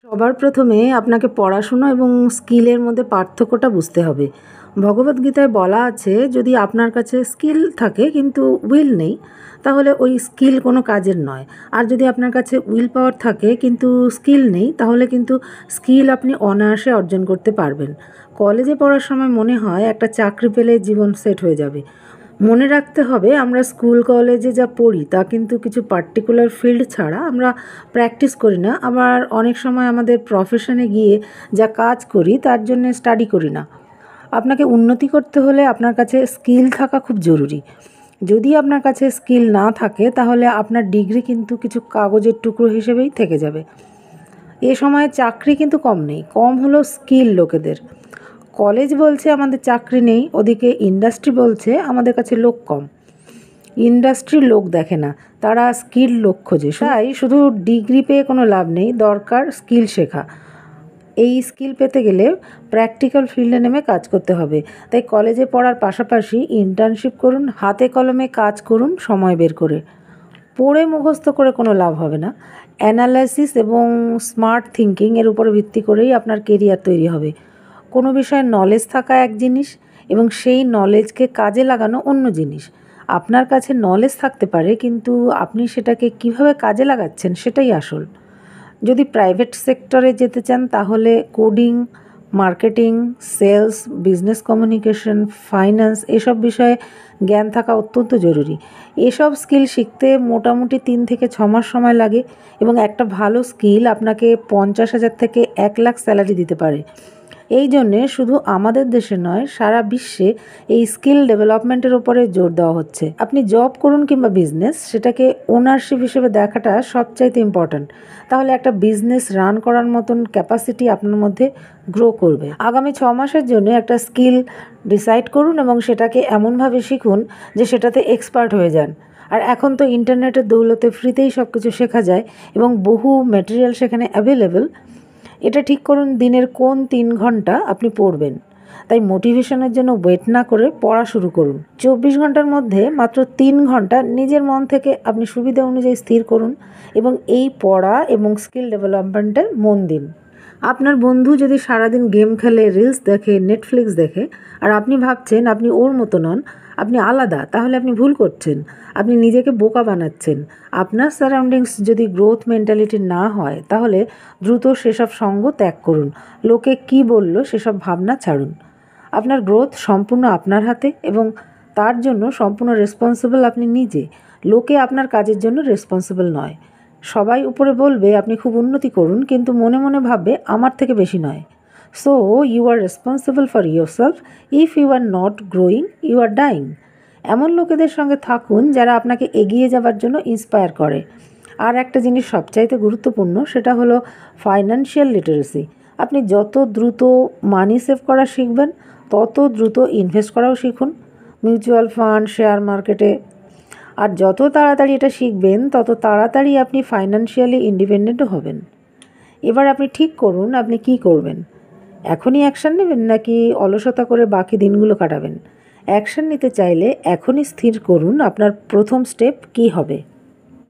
সবার প্রথমে আপনাকে পড়াশুনো এবং স্কিলের মধ্যে পার্থক্যটা বুঝতে হবে। ভগবদ্গীতায় বলা আছে, যদি আপনার কাছে স্কিল থাকে কিন্তু উইল নেই, তাহলে ওই স্কিল কোনো কাজের নয়। আর যদি আপনার কাছে উইল পাওয়ার থাকে কিন্তু স্কিল নেই, তাহলে কিন্তু স্কিল আপনি অনায়াসে অর্জন করতে পারবেন। কলেজে পড়ার সময় মনে হয় একটা চাকরি পেলে জীবন সেট হয়ে যাবে। মনে রাখতে হবে, আমরা স্কুল কলেজে যা পড়ি তা কিন্তু কিছু পার্টিকুলার ফিল্ড ছাড়া আমরা প্র্যাকটিস করি না। আবার অনেক সময় আমাদের প্রফেশনে গিয়ে যা কাজ করি তার জন্য স্টাডি করি না। আপনাকে উন্নতি করতে হলে আপনার কাছে স্কিল থাকা খুব জরুরি। যদি আপনার কাছে স্কিল না থাকে তাহলে আপনার ডিগ্রি কিন্তু কিছু কাগজের টুকরো হিসেবেই থেকে যাবে। এ সময় চাকরি কিন্তু কম নেই, কম হলো স্কিল লোকেদের। কলেজ বলছে আমাদের চাকরি নেই, ওদিকে ইন্ডাস্ট্রি বলছে আমাদের কাছে লোক কম। ইন্ডাস্ট্রির লোক দেখে না, তারা স্কিল লোক খোঁজে। তাই শুধু ডিগ্রি পেয়ে কোনো লাভ নেই, দরকার স্কিল শেখা। এই স্কিল পেতে গেলে প্র্যাকটিক্যাল ফিল্ডে নেমে কাজ করতে হবে। তাই কলেজে পড়ার পাশাপাশি ইন্টার্নশিপ করুন, হাতে কলমে কাজ করুন সময় বের করে। পড়ে মুখস্থ করে কোনো লাভ হবে না। অ্যানালাইসিস এবং স্মার্ট থিঙ্কিং এর উপরে ভিত্তি করেই আপনার কেরিয়ার তৈরি হবে। কোনো বিষয়ে নলেজ থাকা এক জিনিস এবং সেই নলেজকে কাজে লাগানো অন্য জিনিস। আপনার কাছে নলেজ থাকতে পারে, কিন্তু আপনি সেটাকে কিভাবে কাজে লাগাচ্ছেন সেটাই আসল। যদি প্রাইভেট সেক্টরে যেতে চান তাহলে coding, marketing, sales, business communication, finance এসব বিষয়ে জ্ঞান থাকা অত্যন্ত জরুরি। এসব স্কিল শিখতে মোটামুটি 3 থেকে 6 মাস সময় লাগে এবং একটা ভালো স্কিল আপনাকে 50,000 থেকে 1 লাখ স্যালারি দিতে পারে। এই জন্যে শুধু আমাদের দেশে নয়, সারা বিশ্বে এই স্কিল ডেভেলপমেন্টের ওপরে জোর দেওয়া হচ্ছে। আপনি জব করুন কিংবা বিজনেস, সেটাকে ওনারশিপ হিসেবে দেখাটা সবচাইতে ইম্পর্ট্যান্ট। তাহলে একটা বিজনেস রান করার মতন ক্যাপাসিটি আপনার মধ্যে গ্রো করবে। আগামী 6 মাসের জন্য একটা স্কিল ডিসাইড করুন এবং সেটাকে এমনভাবে শিখুন যে সেটাতে এক্সপার্ট হয়ে যান। আর এখন তো ইন্টারনেটের দৌলতে ফ্রিতেই সব কিছু শেখা যায় এবং বহু ম্যাটেরিয়াল সেখানে অ্যাভেলেবেল। এটা ঠিক করুন দিনের কোন 3 ঘন্টা আপনি পড়বেন। তাই মোটিভেশনের জন্য ওয়েট না করে পড়া শুরু করুন। 24 ঘন্টার মধ্যে মাত্র 3 ঘন্টা নিজের মন থেকে আপনি সুবিধা অনুযায়ী স্থির করুন এবং এই পড়া এবং স্কিল ডেভেলপমেন্টে মন দিন। আপনার বন্ধু যদি সারাদিন গেম খেলে, রিলস দেখে, নেটফ্লিক্স দেখে, আর আপনি ভাবছেন আপনি ওর মতো নন, আপনি আলাদা, তাহলে আপনি ভুল করছেন। আপনি নিজেকে বোকা বানাচ্ছেন। আপনার সারাউন্ডিংস যদি গ্রোথ মেন্টালিটি না হয় তাহলে দ্রুত সেসব সঙ্গ ত্যাগ করুন। লোকে কি বলল সেসব ভাবনা ছাড়ুন। আপনার গ্রোথ সম্পূর্ণ আপনার হাতে এবং তার জন্য সম্পূর্ণ রেসপন্সিবল আপনি নিজে। লোকে আপনার কাজের জন্য রেসপন্সিবল নয়। সবাই উপরে বলবে আপনি খুব উন্নতি করুন, কিন্তু মনে মনে ভাববে আমার থেকে বেশি নয়। So you are responsible for yourself. If you are not growing, you are dying. এমন লোকেদের সঙ্গে থাকুন যারা আপনাকে এগিয়ে যাবার জন্য ইন্সপায়ার করে। আর একটা জিনিস সবচাইতে গুরুত্বপূর্ণ, সেটা হলো ফাইন্যান্সিয়াল লিটারেসি। আপনি যত দ্রুত মানি সেভ করা শিখবেন, তত দ্রুত ইনভেস্ট করাও শিখুন, মিউচুয়াল ফান্ড, শেয়ার মার্কেটে। আর যত তাড়াতাড়ি এটা শিখবেন তত তাড়াতাড়ি আপনি ফাইন্যান্সিয়ালি ইন্ডিপেন্ডেন্টও হবেন। এবার আপনি ঠিক করুন আপনি কি করবেন। এখনই অ্যাকশান নেবেন নাকি অলসতা করে বাকি দিনগুলো কাটাবেন? অ্যাকশান নিতে চাইলে এখনই স্থির করুন আপনার প্রথম স্টেপ কী হবে।